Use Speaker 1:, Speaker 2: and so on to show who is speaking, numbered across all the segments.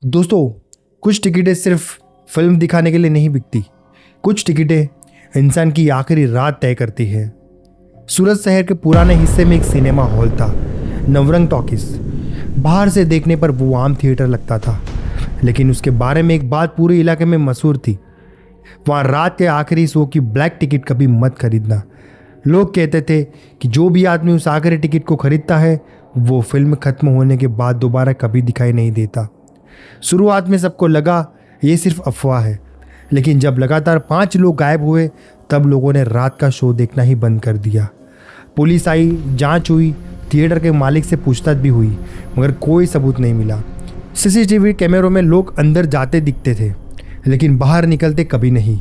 Speaker 1: दोस्तों, कुछ टिकटें सिर्फ फिल्म दिखाने के लिए नहीं बिकती। कुछ टिकटें इंसान की आखिरी रात तय करती है। सूरत शहर के पुराने हिस्से में एक सिनेमा हॉल था, नवरंग टॉकीज। बाहर से देखने पर वो आम थिएटर लगता था, लेकिन उसके बारे में एक बात पूरे इलाके में मशहूर थी। वहाँ रात के आखिरी शो की ब्लैक टिकट कभी मत खरीदना। लोग कहते थे कि जो भी आदमी उस आखिरी टिकट को खरीदता है वो फिल्म खत्म होने के बाद दोबारा कभी दिखाई नहीं देता। शुरुआत में सबको लगा ये सिर्फ अफवाह है, लेकिन जब लगातार 5 लोग गायब हुए तब लोगों ने रात का शो देखना ही बंद कर दिया। पुलिस आई, जांच हुई, थिएटर के मालिक से पूछताछ भी हुई, मगर कोई सबूत नहीं मिला। सीसीटीवी कैमरों में लोग अंदर जाते दिखते थे, लेकिन बाहर निकलते कभी नहीं।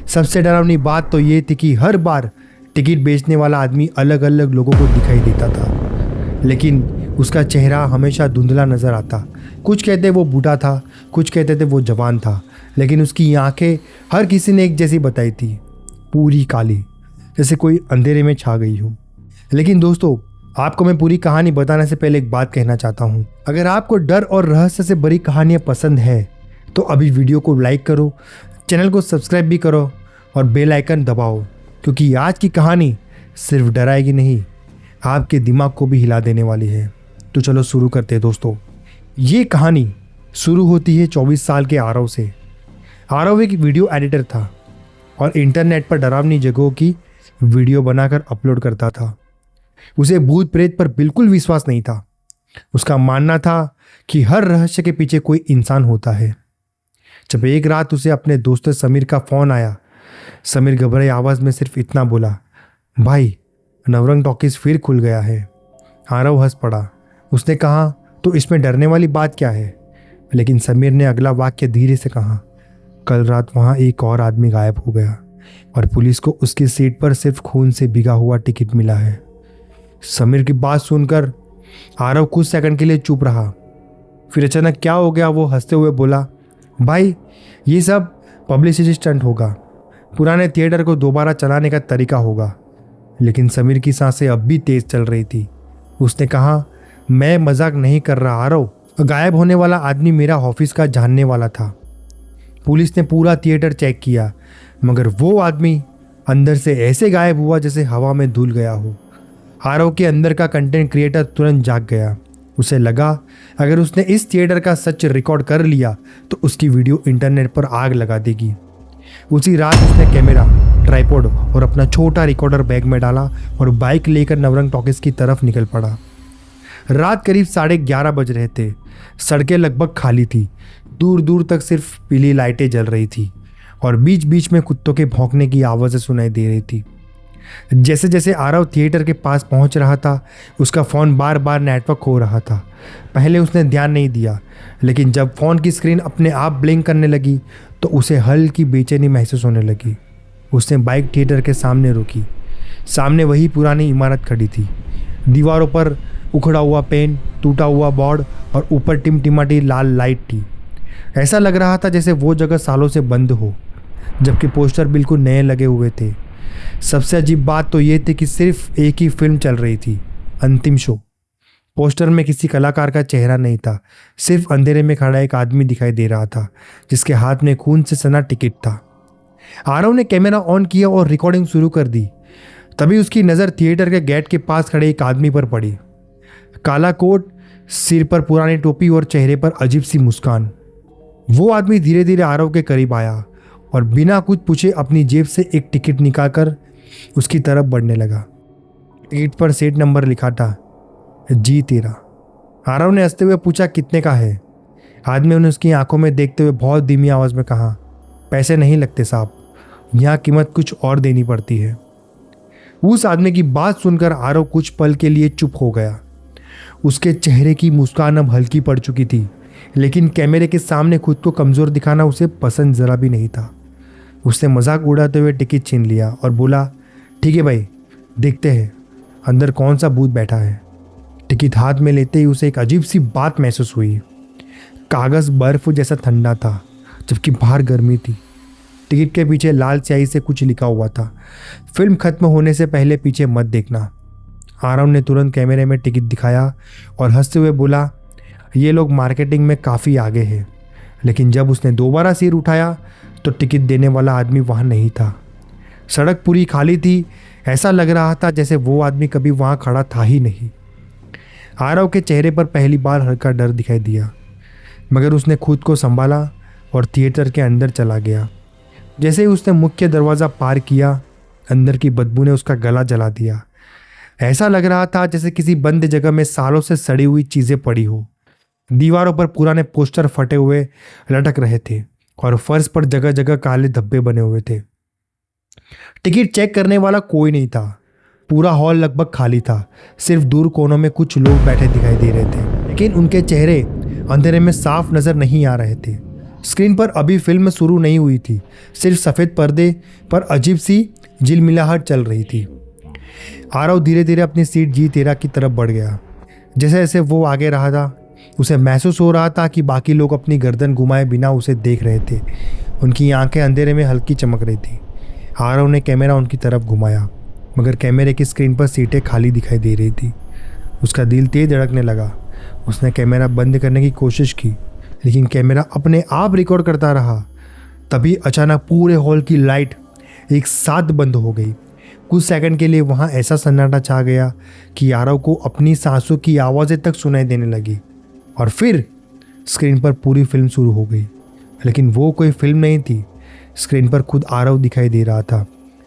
Speaker 1: सबसे डरावनी बात तो ये थी कि हर बार टिकट बेचने वाला आदमी अलग अलग लोगों को दिखाई देता था, लेकिन उसका चेहरा हमेशा धुंधला नजर आता। कुछ कहते वो बूढ़ा था, कुछ कहते थे वो जवान था, लेकिन उसकी आंखें हर किसी ने एक जैसी बताई थी, पूरी काली, जैसे कोई अंधेरे में छा गई हो। लेकिन दोस्तों, आपको मैं पूरी कहानी बताने से पहले एक बात कहना चाहता हूँ। अगर आपको डर और रहस्य से भरी कहानियाँ पसंद है तो अभी वीडियो को लाइक करो, चैनल को सब्सक्राइब भी करो और बेल आइकन दबाओ, क्योंकि आज की कहानी सिर्फ डराएगी नहीं, आपके दिमाग को भी हिला देने वाली है। तो चलो शुरू करते हैं दोस्तों। ये कहानी शुरू होती है 24 साल के आरव से। आरव एक वीडियो एडिटर था और इंटरनेट पर डरावनी जगहों की वीडियो बनाकर अपलोड करता था। उसे भूत प्रेत पर बिल्कुल विश्वास नहीं था। उसका मानना था कि हर रहस्य के पीछे कोई इंसान होता है। जब एक रात उसे अपने दोस्त समीर का फ़ोन आया, समीर घबराई आवाज़ में सिर्फ इतना बोला, भाई नवरंग टॉकीज फिर खुल गया है। आरव हंस पड़ा। उसने कहा, तो इसमें डरने वाली बात क्या है? लेकिन समीर ने अगला वाक्य धीरे से कहा, कल रात वहाँ एक और आदमी गायब हो गया और पुलिस को उसकी सीट पर सिर्फ खून से भिगा हुआ टिकट मिला है। समीर की बात सुनकर आरव कुछ सेकंड के लिए चुप रहा। फिर अचानक क्या हो गया, वो हंसते हुए बोला, भाई ये सब पब्लिसिटी स्टंट होगा, पुराने थिएटर को दोबारा चलाने का तरीका होगा। लेकिन समीर की सांसें अब भी तेज चल रही थी। उसने कहा, मैं मजाक नहीं कर रहा आरव, गायब होने वाला आदमी मेरा ऑफिस का जानने वाला था। पुलिस ने पूरा थिएटर चेक किया, मगर वो आदमी अंदर से ऐसे गायब हुआ जैसे हवा में धुल गया हो। आरव के अंदर का कंटेंट क्रिएटर तुरंत जाग गया। उसे लगा अगर उसने इस थिएटर का सच रिकॉर्ड कर लिया तो उसकी वीडियो इंटरनेट पर आग लगा देगी। उसी रात उसने कैमरा, ट्राइपॉड और अपना छोटा रिकॉर्डर बैग में डाला और बाइक लेकर नवरंग टॉकीज की तरफ निकल पड़ा। रात करीब 11:30 बज रहे थे। सड़कें लगभग खाली थी, दूर दूर तक सिर्फ पीली लाइटें जल रही थी और बीच बीच में कुत्तों के भौंकने की आवाज़ें सुनाई दे रही थी। जैसे जैसे आरव थिएटर के पास पहुंच रहा था, उसका फ़ोन बार बार नेटवर्क खो रहा था। पहले उसने ध्यान नहीं दिया, लेकिन जब फ़ोन की स्क्रीन अपने आप ब्लिंक करने लगी तो उसे हल्की बेचैनी महसूस होने लगी। उसने बाइक थिएटर के सामने रोकी। सामने वही पुरानी इमारत खड़ी थी। दीवारों पर उखड़ा हुआ पेन, टूटा हुआ बोर्ड और ऊपर टिमटिमाटी लाल लाइट थी। ऐसा लग रहा था जैसे वो जगह सालों से बंद हो, जबकि पोस्टर बिल्कुल नए लगे हुए थे। सबसे अजीब बात तो ये थी कि सिर्फ एक ही फिल्म चल रही थी, अंतिम शो। पोस्टर में किसी कलाकार का चेहरा नहीं था, सिर्फ अंधेरे में खड़ा एक आदमी दिखाई दे रहा था जिसके हाथ में खून से सना टिकट था। आरव ने कैमरा ऑन किया और रिकॉर्डिंग शुरू कर दी। तभी उसकी नज़र थिएटर के गेट के पास खड़े एक आदमी पर पड़ी। काला कोट, सिर पर पुरानी टोपी और चेहरे पर अजीब सी मुस्कान। वो आदमी धीरे धीरे आरव के करीब आया और बिना कुछ पूछे अपनी जेब से एक टिकट निकालकर उसकी तरफ बढ़ने लगा। टिकट पर सीट नंबर लिखा था, G13। आरव ने हंसते हुए पूछा, कितने का है? आदमी ने उसकी आंखों में देखते हुए बहुत धीमी आवाज़ में कहा, पैसे नहीं लगते साहब, यहाँ कीमत कुछ और देनी पड़ती है। उस आदमी की बात सुनकर आरव कुछ पल के लिए चुप हो गया। उसके चेहरे की मुस्कान अब हल्की पड़ चुकी थी, लेकिन कैमरे के सामने खुद को कमज़ोर दिखाना उसे पसंद ज़रा भी नहीं था। उसने मजाक उड़ाते हुए टिकट छीन लिया और बोला, ठीक है भाई, देखते हैं अंदर कौन सा भूत बैठा है। टिकट हाथ में लेते ही उसे एक अजीब सी बात महसूस हुई। कागज़ बर्फ जैसा ठंडा था, जबकि बाहर गर्मी थी। टिकट के पीछे लाल स्याही से कुछ लिखा हुआ था, फिल्म खत्म होने से पहले पीछे मत देखना। आरव ने तुरंत कैमरे में टिकट दिखाया और हंसते हुए बोला, ये लोग मार्केटिंग में काफ़ी आगे हैं, लेकिन जब उसने दोबारा सिर उठाया तो टिकट देने वाला आदमी वहाँ नहीं था। सड़क पूरी खाली थी। ऐसा लग रहा था जैसे वो आदमी कभी वहाँ खड़ा था ही नहीं। आरव के चेहरे पर पहली बार हल्का डर दिखाई दिया, मगर उसने खुद को संभाला और थिएटर के अंदर चला गया। जैसे ही उसने मुख्य दरवाज़ा पार किया, अंदर की बदबू ने उसका गला जला दिया। ऐसा लग रहा था जैसे किसी बंद जगह में सालों से सड़ी हुई चीज़ें पड़ी हो। दीवारों पर पुराने पोस्टर फटे हुए लटक रहे थे और फर्श पर जगह जगह काले धब्बे बने हुए थे। टिकट चेक करने वाला कोई नहीं था। पूरा हॉल लगभग खाली था। सिर्फ दूर कोनों में कुछ लोग बैठे दिखाई दे रहे थे, लेकिन उनके चेहरे अंधेरे में साफ नजर नहीं आ रहे थे। स्क्रीन पर अभी फिल्म शुरू नहीं हुई थी। सिर्फ सफ़ेद पर्दे पर अजीब सी झिलमिलाहट चल रही थी। आरव धीरे धीरे अपनी सीट G13 की तरफ बढ़ गया। जैसे जैसे वो आगे रहा था, उसे महसूस हो रहा था कि बाकी लोग अपनी गर्दन घुमाए बिना उसे देख रहे थे। उनकी आंखें अंधेरे में हल्की चमक रही थी। आरव ने कैमरा उनकी तरफ घुमाया, मगर कैमरे की स्क्रीन पर सीटें खाली दिखाई दे रही थी। उसका दिल तेज धड़कने लगा। उसने कैमरा बंद करने की कोशिश की, लेकिन कैमरा अपने आप रिकॉर्ड करता रहा। तभी अचानक पूरे हॉल की लाइट एक साथ बंद हो गई। कुछ सेकंड के लिए वहाँ ऐसा सन्नाटा छा गया कि आरव को अपनी सांसों की आवाज़ें तक सुनाई देने लगी। और फिर स्क्रीन पर पूरी फिल्म शुरू हो गई। लेकिन वो कोई फिल्म नहीं थी। स्क्रीन पर खुद आरव दिखाई दे रहा था।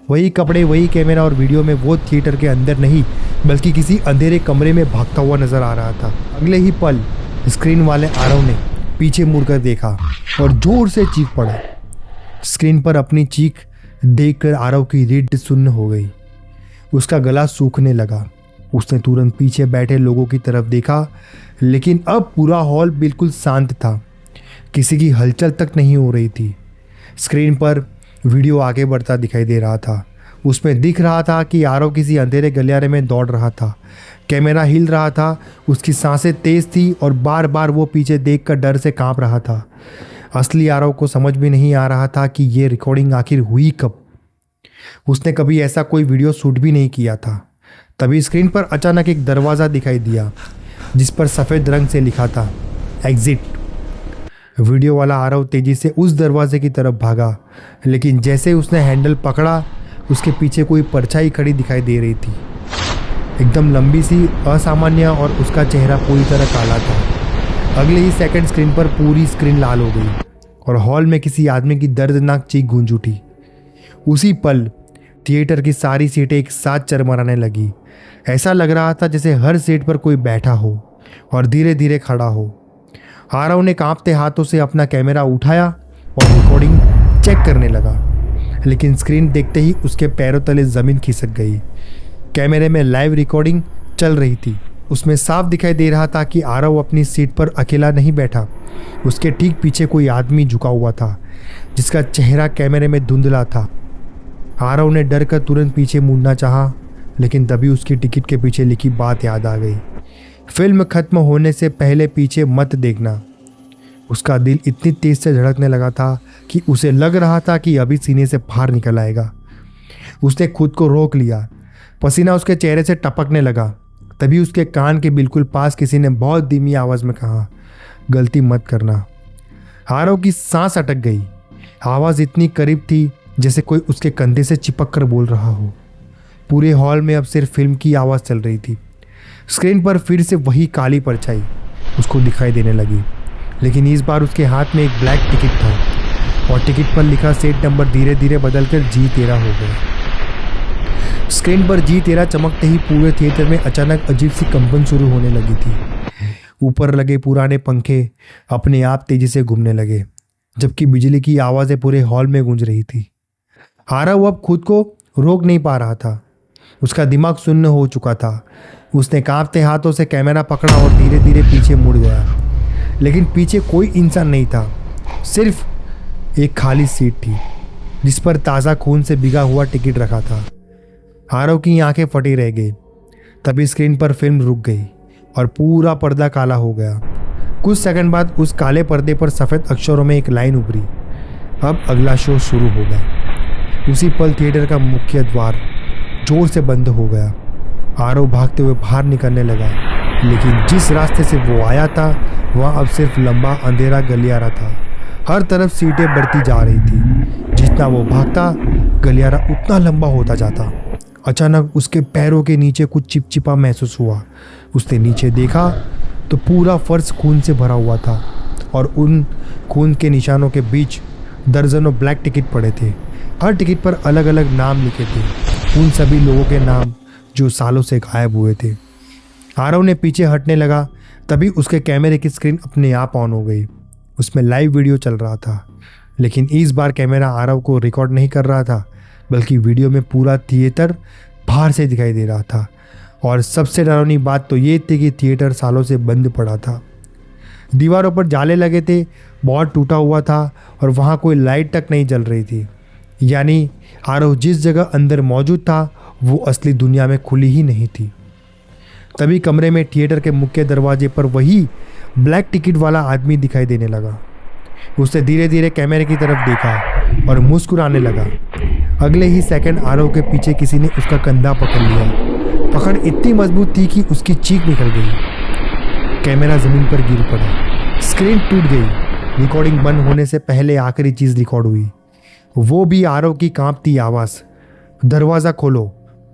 Speaker 1: वही कपड़े, वही कैमरा और वीडियो में वो थिएटर के अंदर नहीं, बल्कि किसी अंधेरे कमरे में भागता हुआ नजर आ रहा था। अगले ही पल स्क्रीन वाले आरव ने पीछे मुड़कर देखा और जोर से चीख पड़ा। स्क्रीन पर अपनी चीख देखकर आरव की रीढ़ सुन्न हो गई। उसका गला सूखने लगा। उसने तुरंत पीछे बैठे लोगों की तरफ देखा, लेकिन अब पूरा हॉल बिल्कुल शांत था। किसी की हलचल तक नहीं हो रही थी। स्क्रीन पर वीडियो आगे बढ़ता दिखाई दे रहा था। उसमें दिख रहा था कि आरव किसी अंधेरे गलियारे में दौड़ रहा था। कैमरा हिल रहा था। उसकी सांसें तेज थी और बार बार वो पीछे देखकर डर से कांप रहा था। असली आरव को समझ भी नहीं आ रहा था कि ये रिकॉर्डिंग आखिर हुई कब। उसने कभी ऐसा कोई वीडियो शूट भी नहीं किया था। तभी स्क्रीन पर अचानक एक दरवाज़ा दिखाई दिया, जिस पर सफ़ेद रंग से लिखा था एग्जिट। वीडियो वाला आरव तेजी से उस दरवाजे की तरफ भागा, लेकिन जैसे ही उसने हैंडल पकड़ा, उसके पीछे कोई परछाई खड़ी दिखाई दे रही थी, एकदम लंबी सी, असामान्य, और उसका चेहरा पूरी तरह काला था। अगले ही सेकंड स्क्रीन पर पूरी स्क्रीन लाल हो गई और हॉल में किसी आदमी की दर्दनाक चीख गूंज उठी। उसी पल थिएटर की सारी सीटें एक साथ चरमराने लगी। ऐसा लग रहा था जैसे हर सीट पर कोई बैठा हो और धीरे धीरे खड़ा हो। आरव ने कांपते हाथों से अपना कैमरा उठाया और रिकॉर्डिंग चेक करने लगा, लेकिन स्क्रीन देखते ही उसके पैरों तले ज़मीन खिसक गई। कैमरे में लाइव रिकॉर्डिंग चल रही थी। उसमें साफ दिखाई दे रहा था कि आरव अपनी सीट पर अकेला नहीं बैठा। उसके ठीक पीछे कोई आदमी झुका हुआ था, जिसका चेहरा कैमरे में धुंधला था। आरव ने डर कर तुरंत पीछे मुड़ना चाहा, लेकिन तभी उसकी टिकट के पीछे लिखी बात याद आ गई, फिल्म खत्म होने से पहले पीछे मत देखना। उसका दिल इतनी तेज से धड़कने लगा था कि उसे लग रहा था कि अभी सीने से बाहर निकल आएगा। उसने खुद को रोक लिया। पसीना उसके चेहरे से टपकने लगा। तभी उसके कान के बिल्कुल पास किसी ने बहुत धीमी आवाज़ में कहा, गलती मत करना। आरव की सांस अटक गई। आवाज़ इतनी करीब थी जैसे कोई उसके कंधे से चिपक कर बोल रहा हो। पूरे हॉल में अब सिर्फ फिल्म की आवाज़ चल रही थी। स्क्रीन पर फिर से वही काली परछाई उसको दिखाई देने लगी, लेकिन इस बार उसके हाथ में एक ब्लैक टिकट था और टिकट पर लिखा सीट नंबर धीरे धीरे बदलकर G13 हो गया। स्क्रीन पर G13 चमकते ही पूरे थिएटर में अचानक अजीब सी कंपन शुरू होने लगी थी। ऊपर लगे पुराने पंखे अपने आप तेजी से घूमने लगे, जबकि बिजली की आवाज़ें पूरे हॉल में गूंज रही थी। आरव अब खुद को रोक नहीं पा रहा था। उसका दिमाग सुन्न हो चुका था। उसने कांपते हाथों से कैमरा पकड़ा और धीरे धीरे पीछे मुड़ गया, लेकिन पीछे कोई इंसान नहीं था। सिर्फ एक खाली सीट थी, जिस पर ताज़ा खून से भिगा हुआ टिकट रखा था। आरव की आंखें फटी रह गई। तभी स्क्रीन पर फिल्म रुक गई और पूरा पर्दा काला हो गया। कुछ सेकंड बाद उस काले पर्दे पर सफ़ेद अक्षरों में एक लाइन उभरी, अब अगला शो शुरू होगा। उसी पल थिएटर का मुख्य द्वार जोर से बंद हो गया। आरव भागते हुए बाहर निकलने लगा, लेकिन जिस रास्ते से वो आया था वहाँ अब सिर्फ लंबा अंधेरा गलियारा था। हर तरफ सीटें बढ़ती जा रही थी। जितना वो भागता गलियारा उतना लंबा होता जाता। अचानक उसके पैरों के नीचे कुछ चिपचिपा महसूस हुआ। उसने नीचे देखा तो पूरा फर्श खून से भरा हुआ था और उन खून के निशानों के बीच दर्जनों ब्लैक टिकट पड़े थे। हर टिकट पर अलग अलग नाम लिखे थे, उन सभी लोगों के नाम जो सालों से गायब हुए थे। आरव ने पीछे हटने लगा, तभी उसके कैमरे की स्क्रीन अपने आप ऑन हो गई। उसमें लाइव वीडियो चल रहा था, लेकिन इस बार कैमरा आरव को रिकॉर्ड नहीं कर रहा था, बल्कि वीडियो में पूरा थिएटर बाहर से दिखाई दे रहा था। और सबसे डरावनी बात तो ये थी कि थिएटर सालों से बंद पड़ा था। दीवारों पर जाले लगे थे, बहुत टूटा हुआ था और वहाँ कोई लाइट तक नहीं जल रही थी। यानी आरव जिस जगह अंदर मौजूद था वो असली दुनिया में खुली ही नहीं थी। तभी कमरे में थिएटर के मुख्य दरवाजे पर वही ब्लैक टिकट वाला आदमी दिखाई देने लगा। उसने धीरे धीरे कैमरे की तरफ देखा और मुस्कुराने लगा। अगले ही सेकंड आरव के पीछे किसी ने उसका कंधा पकड़ लिया। पकड़ इतनी मजबूत थी कि उसकी चीख निकल गई। कैमरा जमीन पर गिर पड़ा, स्क्रीन टूट गई। रिकॉर्डिंग बंद होने से पहले आखिरी चीज रिकॉर्ड हुई, वो भी आरव की कांपती आवाज़, दरवाज़ा खोलो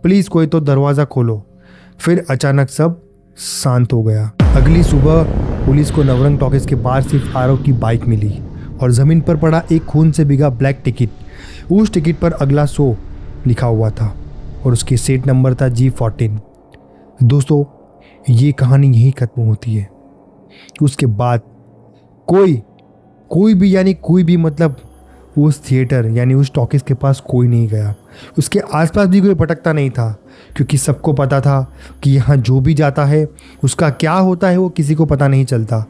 Speaker 1: प्लीज़, कोई तो दरवाज़ा खोलो। फिर अचानक सब शांत हो गया। अगली सुबह पुलिस को नवरंग टॉकीज के बाहर सिर्फ आरव की बाइक मिली और ज़मीन पर पड़ा एक खून से भीगा ब्लैक टिकट। उस टिकट पर अगला शो लिखा हुआ था और उसकी सीट नंबर था G14। दोस्तों, ये कहानी यहीं ख़त्म होती है। उसके बाद कोई भी यानी कोई भी मतलब उस थिएटर यानी उस टॉकीज के पास कोई नहीं गया। उसके आसपास भी कोई भटकता नहीं था, क्योंकि सबको पता था कि यहाँ जो भी जाता है उसका क्या होता है वो किसी को पता नहीं चलता।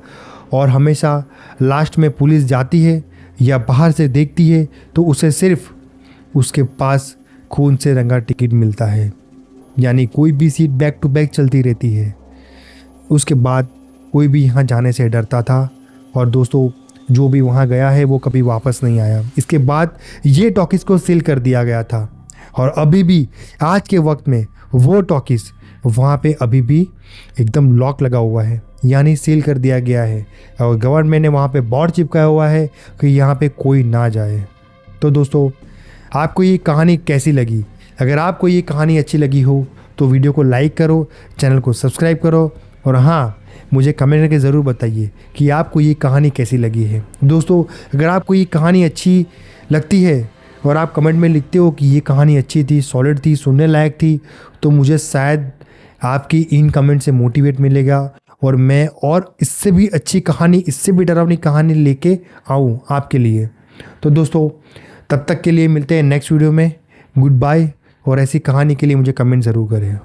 Speaker 1: और हमेशा लास्ट में पुलिस जाती है या बाहर से देखती है तो उसे सिर्फ उसके पास खून से रंगा टिकट मिलता है। यानी कोई भी सीट बैक टू बैक चलती रहती है। उसके बाद कोई भी यहाँ जाने से डरता था और दोस्तों जो भी वहाँ गया है वो कभी वापस नहीं आया। इसके बाद ये टॉकीज को सील कर दिया गया था और अभी भी आज के वक्त में वो टॉकीज वहाँ पे अभी भी एकदम लॉक लगा हुआ है, यानी सील कर दिया गया है और गवर्नमेंट ने वहाँ पे बोर्ड चिपकाया हुआ है कि यहाँ पे कोई ना जाए। तो दोस्तों, आपको ये कहानी कैसी लगी? अगर आपको ये कहानी अच्छी लगी हो तो वीडियो को लाइक करो, चैनल को सब्सक्राइब करो और हाँ, मुझे कमेंट करके ज़रूर बताइए कि आपको ये कहानी कैसी लगी है। दोस्तों, अगर आपको ये कहानी अच्छी लगती है और आप कमेंट में लिखते हो कि ये कहानी अच्छी थी, सॉलिड थी, सुनने लायक थी, तो मुझे शायद आपकी इन कमेंट से मोटिवेट मिलेगा और मैं और इससे भी अच्छी कहानी, इससे भी डरावनी कहानी लेके आऊँ आपके लिए। तो दोस्तों, तब तक के लिए मिलते हैं नेक्स्ट वीडियो में। गुड बाय और ऐसी कहानी के लिए मुझे कमेंट ज़रूर करें।